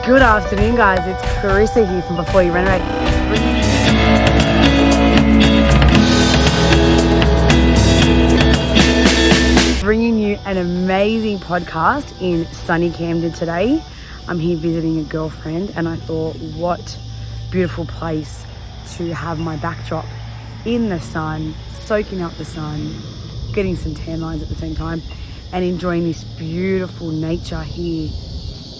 Good afternoon, guys. It's Carissa here from Before You Renovate. Bringing you an amazing podcast in sunny Camden today. I'm here visiting a girlfriend and I thought, what beautiful place to have my backdrop in the sun, soaking up the sun, getting some tan lines at the same time, and enjoying this beautiful nature here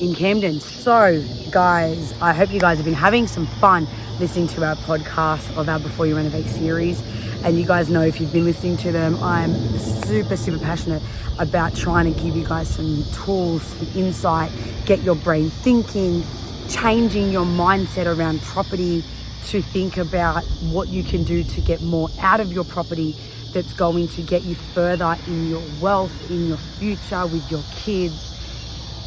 in Camden. So guys, I hope you guys have been having some fun listening to our podcast of our Before You Renovate series. And you guys know, if you've been listening to them, I'm super passionate about trying to give you guys some tools, some insight, get your brain thinking, changing your mindset around property to think about what you can do to get more out of your property that's going to get you further in your wealth, in your future, with your kids.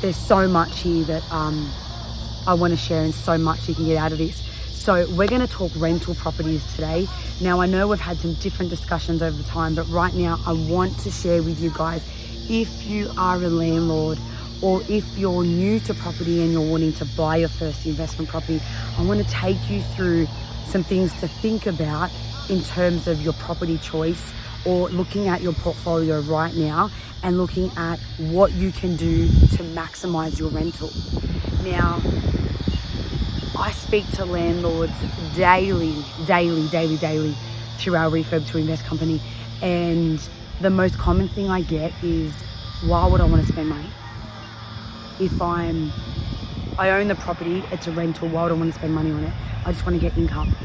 There's so much here that I want to share and so much you can get out of this. So we're going to talk rental properties today. Now, I know we've had some different discussions over time, but right now I want to share with you guys, if you are a landlord or if you're new to property and you're wanting to buy your first investment property, I want to take you through some things to think about in terms of your property choice, or looking at your portfolio right now and looking at what you can do to maximize your rental. Now, I speak to landlords daily through our Refurb to Invest company, and the most common thing I get is, why would I want to spend money? If I own the property, it's a rental, why would I want to spend money on it? I just want to get income.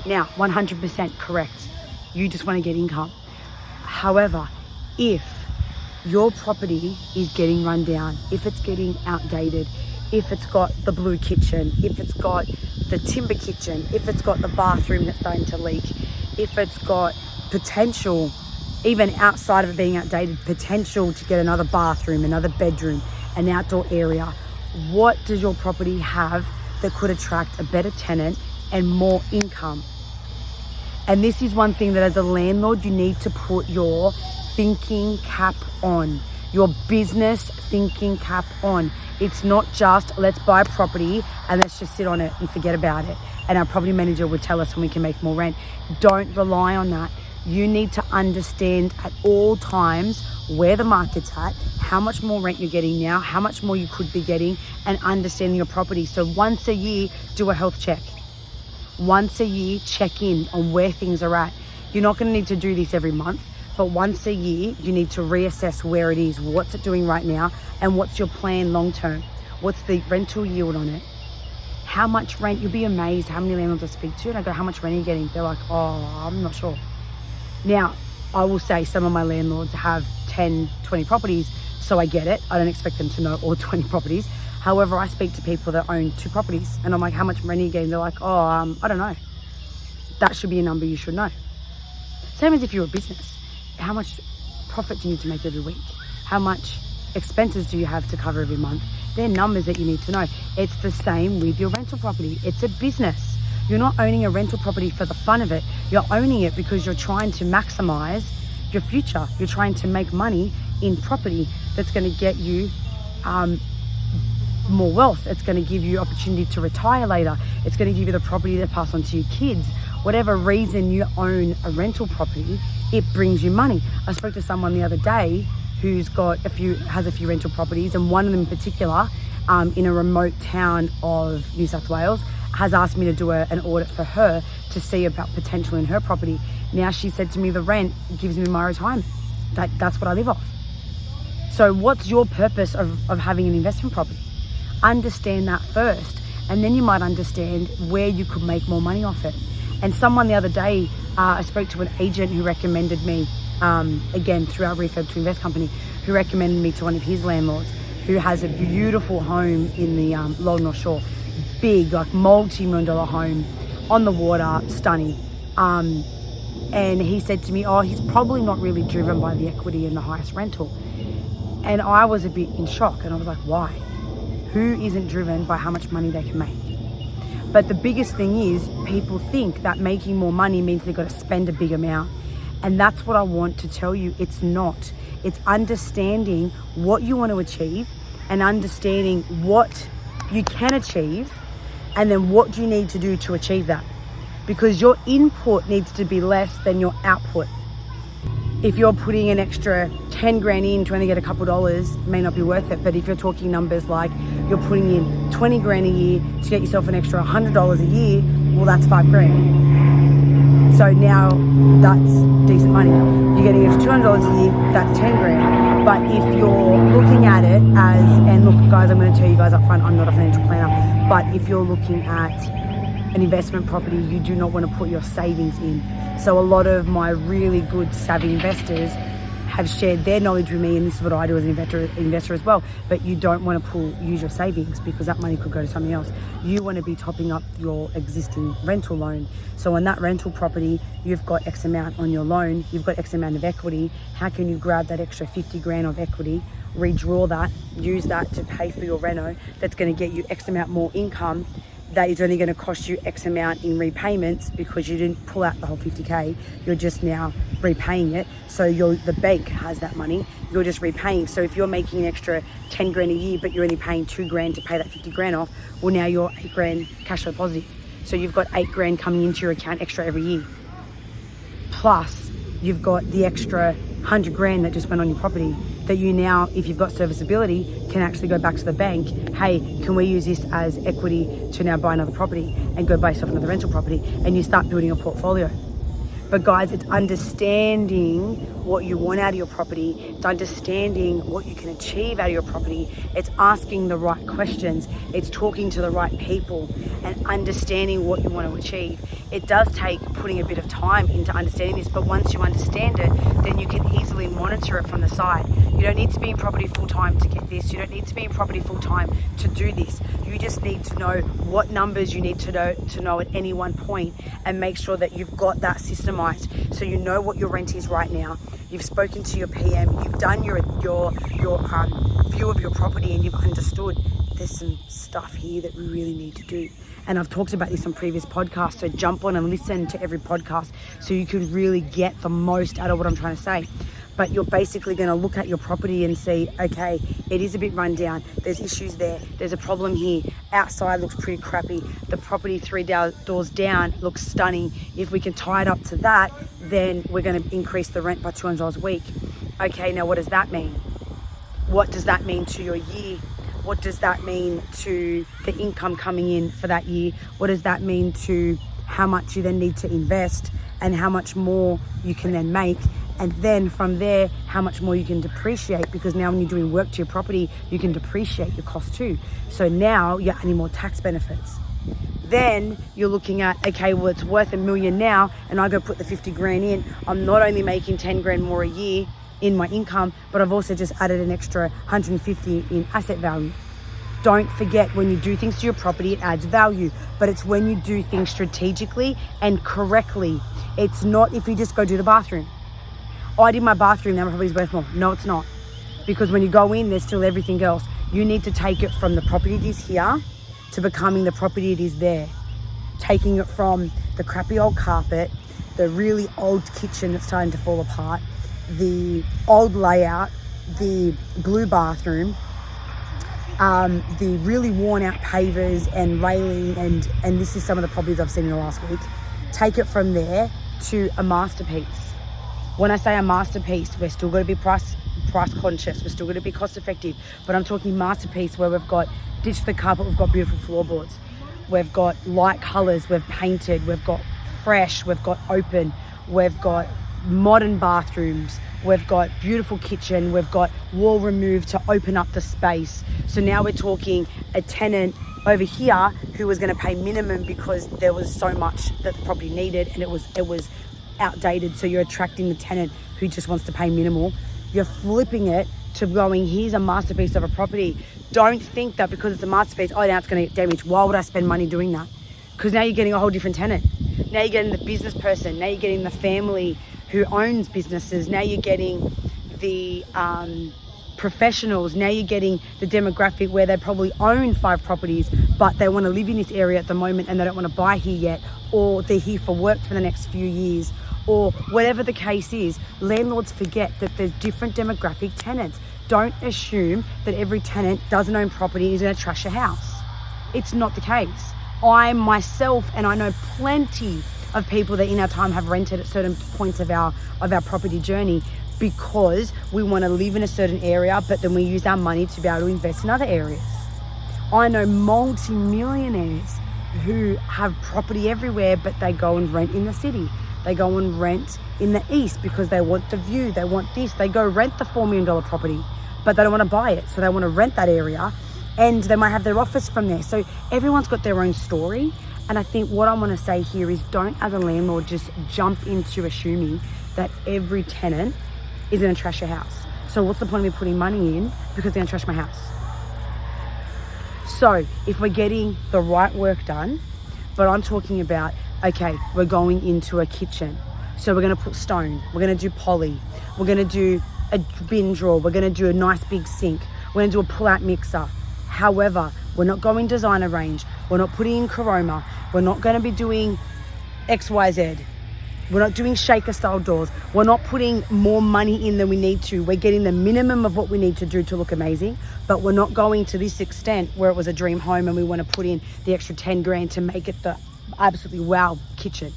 Now, 100% correct. You just want to get income. However, if your property is getting run down, if it's getting outdated, if it's got the blue kitchen, if it's got the timber kitchen, if it's got the bathroom that's starting to leak, if it's got potential, even outside of it being outdated, potential to get another bathroom, another bedroom, an outdoor area, what does your property have that could attract a better tenant and more income? And this is one thing that as a landlord, you need to put your thinking cap on, your business thinking cap on. It's not just, let's buy a property and let's just sit on it and forget about it, and our property manager would tell us when we can make more rent. Don't rely on that. You need to understand at all times where the market's at, how much more rent you're getting now, how much more you could be getting, and understanding your property. So once a year, do a health check. Once a year, check in on where things are at. You're not going to need to do this every month, but once a year, you need to reassess where it is, what's it doing right now, and what's your plan long term. What's the rental yield on it? How much rent? You'll be amazed how many landlords I speak to, and I go, how much rent are you getting? They're like, oh, I'm not sure. Now, I will say some of my landlords have 10, 20 properties, so I get it. I don't expect them to know all 20 properties. However, I speak to people that own 2 properties and I'm like, how much rent are you getting? They're like, oh, I don't know. That should be a number you should know. Same as if you're a business. How much profit do you need to make every week? How much expenses do you have to cover every month? They're numbers that you need to know. It's the same with your rental property. It's a business. You're not owning a rental property for the fun of it. You're owning it because you're trying to maximize your future. You're trying to make money in property that's going to get you more wealth. It's going to give you opportunity to retire later. It's going to give you the property to pass on to your kids. Whatever reason you own a rental property, it brings you money. I spoke to someone the other day who's has a few rental properties, and one of them in particular, in a remote town of New South Wales, has asked me to do an audit for her to see about potential in her property. Now, she said to me, the rent gives me my retirement. That's what I live off. So what's your purpose of having an investment property? Understand that first, and then you might understand where you could make more money off it. And someone the other day, I spoke to an agent who recommended me, again through our Refurb to Invest company, who recommended me to one of his landlords who has a beautiful home in the Lower North Shore. Big, like multi-million dollar home on the water, stunning. And he said to me, oh, he's probably not really driven by the equity and the highest rental. And I was a bit in shock, and I was like, why? Who isn't driven by how much money they can make? But the biggest thing is, people think that making more money means they've got to spend a big amount. And that's what I want to tell you. It's not. It's understanding what you want to achieve and understanding what you can achieve, and then what do you need to do to achieve that? Because your input needs to be less than your output. If you're putting an extra 10 grand in to only get a couple dollars, it may not be worth it. But if you're talking numbers like you're putting in 20 grand a year to get yourself an extra $100 a year, well, that's 5 grand. So now that's decent money. You're getting extra $200 a year, that's 10 grand. But if you're looking at it as, and look guys, I'm going to tell you guys up front, I'm not a financial planner, but if you're looking at an investment property, you do not want to put your savings in. So a lot of my really good savvy investors have shared their knowledge with me, and this is what I do as an investor as well. But you don't want to use your savings, because that money could go to something else. You want to be topping up your existing rental loan. So on that rental property, you've got X amount on your loan, you've got X amount of equity. How can you grab that extra 50 grand of equity, redraw that, use that to pay for your reno? That's going to get you X amount more income. That is only going to cost you X amount in repayments, because you didn't pull out the whole 50K. You're just now repaying it. So the bank has that money. You're just repaying. So if you're making an extra 10 grand a year, but you're only paying 2 grand to pay that 50 grand off, well, now you're 8 grand cash flow positive. So you've got 8 grand coming into your account extra every year. Plus, you've got the extra 100 grand that just went on your property, that you now, if you've got serviceability, can actually go back to the bank. Hey, can we use this as equity to now buy another property and go buy yourself another rental property? And you start building a portfolio. But guys, it's understanding what you want out of your property. It's understanding what you can achieve out of your property. It's asking the right questions. It's talking to the right people and understanding what you want to achieve. It does take putting a bit of time into understanding this, but once you understand it, then you can easily monitor it from the side. You don't need to be in property full time to get this. You don't need to be in property full time to do this. You just need to know what numbers you need to know at any one point, and make sure that you've got that systemized, so you know what your rent is right now. You've spoken to your PM, you've done your view of your property, and you've understood there's some stuff here that we really need to do. And I've talked about this on previous podcasts, so jump on and listen to every podcast so you can really get the most out of what I'm trying to say. But you're basically going to look at your property and see, okay, it is a bit run down. There's issues there. There's a problem here. Outside looks pretty crappy. The property 3 doors down looks stunning. If we can tie it up to that, then we're going to increase the rent by $200 a week. Okay, now what does that mean? What does that mean to your year? What does that mean to the income coming in for that year? What does that mean to how much you then need to invest, and how much more you can then make? And then from there, how much more you can depreciate, because now when you're doing work to your property, you can depreciate your cost too. So now you're adding more tax benefits. Then you're looking at, okay, well, it's worth $1 million now, and I go put the 50 grand in. I'm not only making 10 grand more a year in my income, but I've also just added an extra 150 in asset value. Don't forget, when you do things to your property, it adds value, but it's when you do things strategically and correctly. It's not if you just go do the bathroom. Oh, I did my bathroom, now my property's worth more. No, it's not. Because when you go in, there's still everything else. You need to take it from the property it is here to becoming the property it is there. Taking it from the crappy old carpet, the really old kitchen that's starting to fall apart, the old layout, the blue bathroom, the really worn out pavers and railing, and this is some of the properties I've seen in the last week. Take it from there to a masterpiece. When I say a masterpiece, we're still going to be price conscious, we're still going to be cost effective, but I'm talking masterpiece where we've got ditched the carpet, we've got beautiful floorboards, we've got light colours, we've painted, we've got fresh, we've got open, we've got modern bathrooms, we've got beautiful kitchen, we've got wall removed to open up the space. So now we're talking a tenant over here who was going to pay minimum because there was so much that the property needed, and it was outdated. So you're attracting the tenant who just wants to pay minimal. You're flipping it to going, here's a masterpiece of a property. Don't think that because it's a masterpiece, oh, now it's going to get damaged. Why would I spend money doing that? Because now you're getting a whole different tenant. Now you're getting the business person. Now you're getting the family who owns businesses. Now you're getting the professionals. Now you're getting the demographic where they probably own 5 properties, but they want to live in this area at the moment and they don't want to buy here yet, or they're here for work for the next few years, or whatever the case is. Landlords forget that there's different demographic tenants. Don't assume that every tenant doesn't own property and is going to trash your house. It's not the case. I myself, and I know plenty of people that in our time have rented at certain points of our property journey, because we want to live in a certain area, but then we use our money to be able to invest in other areas. I know multi-millionaires who have property everywhere, but they go and rent in the city. They go and rent in the east because they want the view, they want this. They go rent the $4 million property, but they don't want to buy it. So they want to rent that area, and they might have their office from there. So everyone's got their own story. And I think what I want to say here is, don't, as a landlord, just jump into assuming that every tenant is going to trash your house. So what's the point of me putting money in because they're going to trash my house? So if we're getting the right work done, but I'm talking about, okay, we're going into a kitchen. So we're going to put stone, we're going to do poly, we're going to do a bin drawer, we're going to do a nice big sink, we're going to do a pull-out mixer. However, we're not going designer range, we're not putting in Coroma, we're not going to be doing XYZ. We're not doing shaker style doors. We're not putting more money in than we need to. We're getting the minimum of what we need to do to look amazing, but we're not going to this extent where it was a dream home and we want to put in the extra 10 grand to make it the absolutely wow kitchen.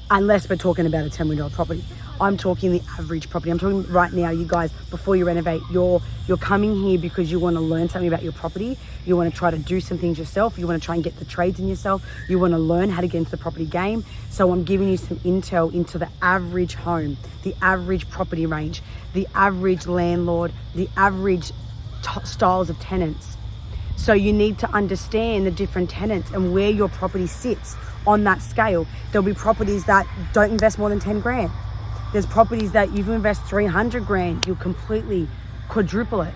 Unless we're talking about a $10 million property. I'm talking the average property. I'm talking right now, you guys, before you renovate, you're coming here because you want to learn something about your property. You want to try to do some things yourself. You want to try and get the trades in yourself. You want to learn how to get into the property game. So I'm giving you some intel into the average home, the average property range, the average landlord, the average styles of tenants. So you need to understand the different tenants and where your property sits on that scale. There'll be properties that don't invest more than 10 grand. There's properties that if you invest 300 grand, you'll completely quadruple it.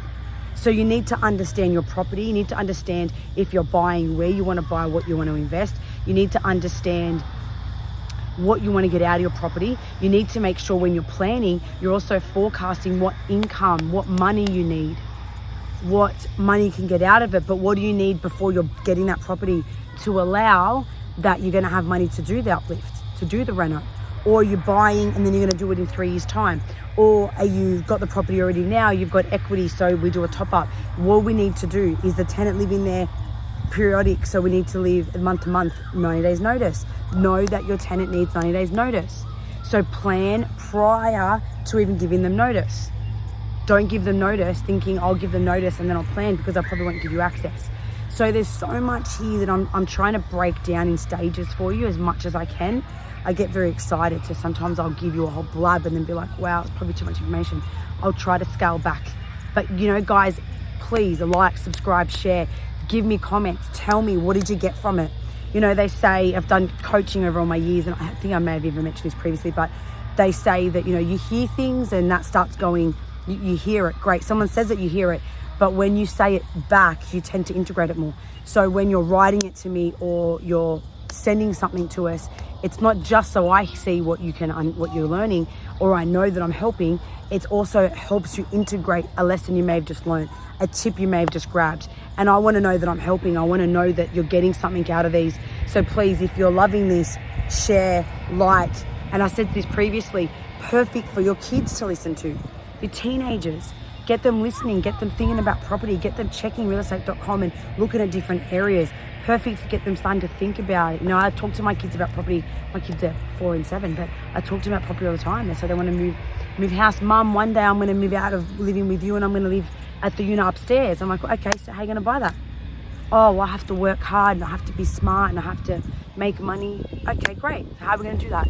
So you need to understand your property. You need to understand if you're buying, where you want to buy, what you want to invest. You need to understand what you want to get out of your property. You need to make sure when you're planning, you're also forecasting what income, what money you need, what money you can get out of it, but what do you need before you're getting that property to allow that you're going to have money to do the uplift, to do the reno. Or you're buying and then you're going to do it in 3 years' time. Or you've got the property already now, you've got equity, so we do a top up. What we need to do is the tenant living there periodic, so we need to leave month to month, 90 days notice. Know that your tenant needs 90 days notice. So plan prior to even giving them notice. Don't give them notice thinking I'll give them notice and then I'll plan, because I probably won't give you access. So there's so much here that I'm trying to break down in stages for you as much as I can. I get very excited, so sometimes I'll give you a whole blab and then be like, wow, it's probably too much information. I'll try to scale back. But you know, guys, please like, subscribe, share, give me comments, tell me, what did you get from it? You know, they say, I've done coaching over all my years, and I think I may have even mentioned this previously, but they say that, you know, you hear things and that starts going, you hear it, great. Someone says it, you hear it. But when you say it back, you tend to integrate it more. So when you're writing it to me or you're sending something to us, it's not just so I see what you're learning, or I know that I'm helping. It also helps you integrate a lesson you may have just learned, a tip you may have just grabbed. And I want to know that I'm helping. I want to know that you're getting something out of these. So please, if you're loving this, share, like. And I said this previously, perfect for your kids to listen to, your teenagers. Get them listening, get them thinking about property, get them checking realestate.com and looking at different areas. Perfect to get them starting to think about it. You know, I talk to my kids about property. My kids are 4 and 7, but I talk to them about property all the time. They say they want to move house. Mum, one day I'm going to move out of living with you and I'm going to live at the unit upstairs. I'm like, okay, so how are you going to buy that? Oh, well, I have to work hard and I have to be smart and I have to make money. Okay, great. How are we going to do that?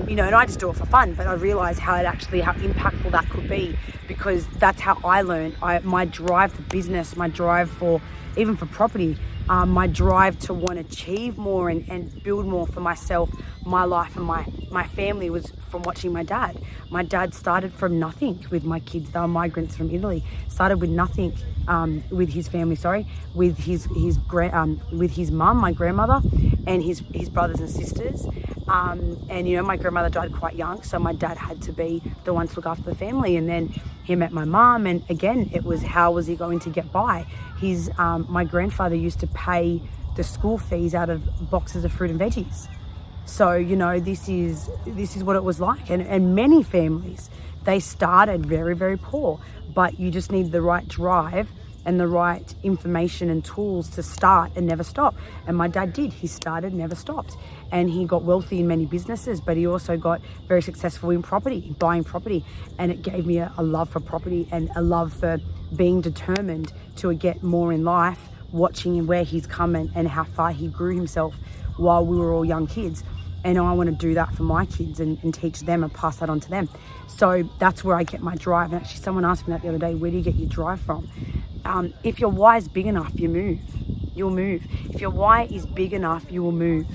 You know, and I just do it for fun, but I realize how impactful that could be, because that's how I learned. My drive for business, my drive for, even for property, my drive to want to achieve more and build more for myself, my life and my family was from watching my dad. My dad started from nothing with my kids. They were migrants from Italy. Started with nothing with his family, with his mum, my grandmother, and his brothers and sisters. And you know, my grandmother died quite young, so my dad had to be the one to look after the family. And then he met my mum, and again, it was, how was he going to get by? My grandfather used to pay the school fees out of boxes of fruit and veggies. So, you know, this is what it was like. And many families, they started very, very poor, but you just need the right drive and the right information and tools to start and never stop. And my dad did. He started, never stopped. And he got wealthy in many businesses, but he also got very successful in property, buying property. And it gave me a love for property and a love for being determined to get more in life, watching where he's come and how far he grew himself while we were all young kids. And I want to do that for my kids and teach them and pass that on to them. So that's where I get my drive. And actually someone asked me that the other day, where do you get your drive from? If your why is big enough, you'll move. If your why is big enough, you will move.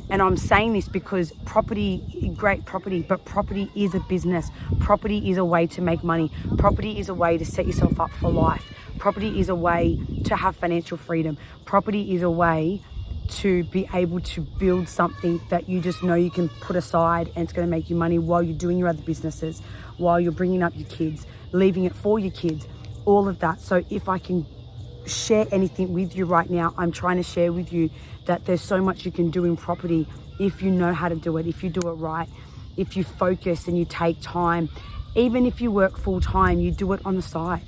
And I'm saying this because property, great property, but property is a business. Property is a way to make money. Property is a way to set yourself up for life. Property is a way to have financial freedom. Property is a way to be able to build something that you just know you can put aside and it's going to make you money while you're doing your other businesses, while you're bringing up your kids, leaving it for your kids, all of that. So if I can share anything with you right now, I'm trying to share with you that there's so much you can do in property if you know how to do it, if you do it right, if you focus and you take time. Even if you work full time, you do it on the side.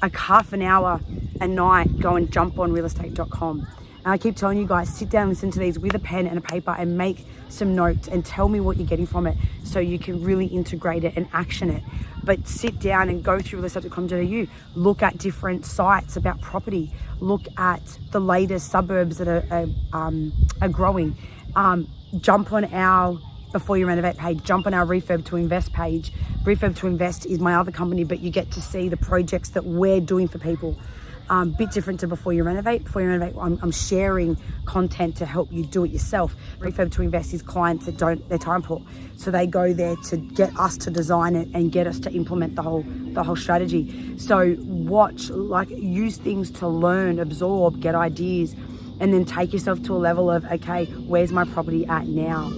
Like half an hour a night, go and jump on realestate.com. And I keep telling you guys, sit down and listen to these with a pen and a paper and make some notes and tell me what you're getting from it so you can really integrate it and action it. But sit down and go through realestate.com.au, look at different sites about property, look at the latest suburbs that are growing. Jump on our Before You Renovate page, jump on our Refurb to Invest page. Refurb to Invest is my other company, but you get to see the projects that we're doing for people. Bit different to Before You Renovate. Before You Renovate, I'm sharing content to help you do it yourself. Refurb to Invest is clients that they're time poor. So they go there to get us to design it and get us to implement the whole strategy. So use things to learn, absorb, get ideas, and then take yourself to a level of, okay, where's my property at now?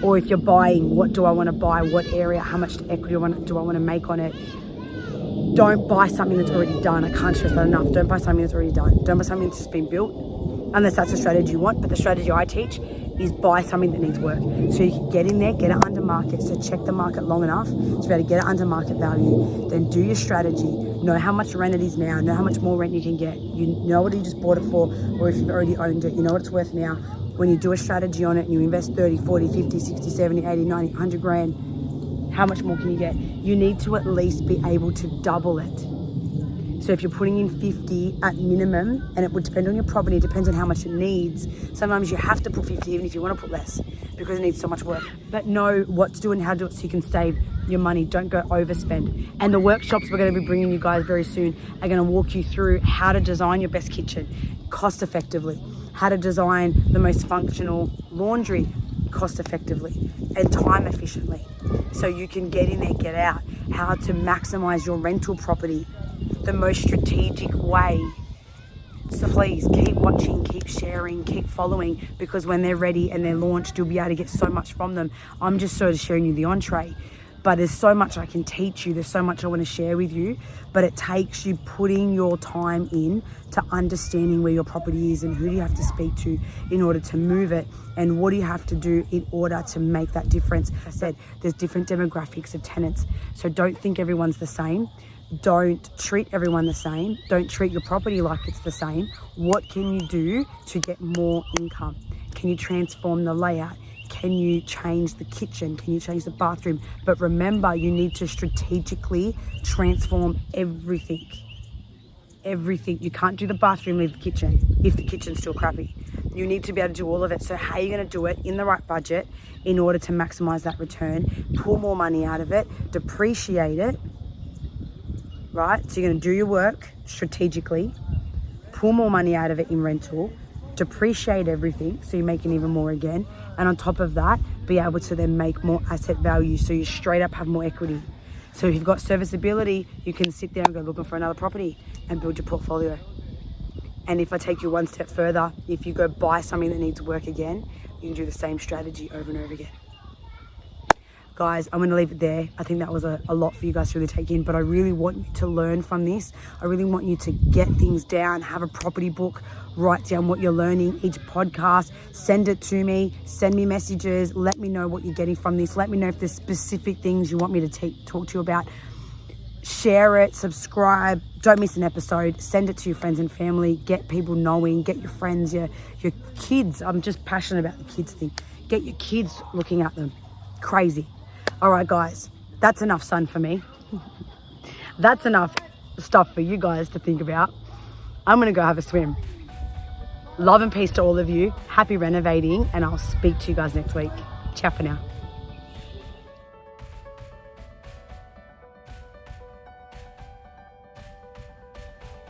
Or if you're buying, what do I want to buy? What area? How much equity do I want to make on it? Don't buy something that's already done. I can't stress that enough. Don't buy something that's already done. Don't buy something that's just been built, unless that's the strategy you want. But the strategy I teach is buy something that needs work. So you can get in there, get it under market. So check the market long enough to be able to get it under market value. Then do your strategy. Know how much rent it is now. Know how much more rent you can get. You know what you just bought it for, or if you've already owned it, you know what it's worth now. When you do a strategy on it and you invest 30, 40, 50, 60, 70, 80, 90, 100 grand, how much more can you get? You need to at least be able to double it. So if you're putting in 50 at minimum, and it would depend on your property, it depends on how much it needs. Sometimes you have to put 50 even if you want to put less because it needs so much work. But know what to do and how to do it so you can save your money. Don't go overspend. And the workshops we're going to be bringing you guys very soon are going to walk you through how to design your best kitchen cost effectively, how to design the most functional laundry cost effectively and time efficiently so you can get in there, get out, how to maximize your rental property the most strategic way. So please keep watching, keep sharing, keep following, because when they're ready and they're launched, you'll be able to get so much from them. I'm just sort of sharing you the entree, but there's so much I can teach you. There's so much I want to share with you, but it takes you putting your time in to understanding where your property is and who do you have to speak to in order to move it and what do you have to do in order to make that difference. Like I said, there's different demographics of tenants, so don't think everyone's the same. Don't treat everyone the same. Don't treat your property like it's the same. What can you do to get more income? Can you transform the layout? Can you change the kitchen? Can you change the bathroom? But remember, you need to strategically transform everything. Everything. You can't do the bathroom, leave the kitchen if the kitchen's still crappy. You need to be able to do all of it. So how are you going to do it in the right budget in order to maximize that return, pull more money out of it, depreciate it, right? So you're going to do your work strategically, pull more money out of it in rental, depreciate everything so you're making even more again, and on top of that, be able to then make more asset value so you straight up have more equity. So if you've got serviceability, you can sit there and go looking for another property and build your portfolio. And if I take you one step further, if you go buy something that needs work again, you can do the same strategy over and over again. Guys, I'm going to leave it there. I think that was a lot for you guys to really take in, but I really want you to learn from this. I really want you to get things down, have a property book, write down what you're learning each podcast, send it to me, send me messages, let me know what you're getting from this. Let me know if there's specific things you want me to talk to you about. share it, subscribe, don't miss an episode, send it to your friends and family, get people knowing, get your friends, your kids. I'm just passionate about the kids thing. Get your kids looking at them. Crazy. All right, guys, that's enough sun for me. That's enough stuff for you guys to think about. I'm gonna go have a swim. Love and peace to all of you. Happy renovating, and I'll speak to you guys next week. Ciao for now.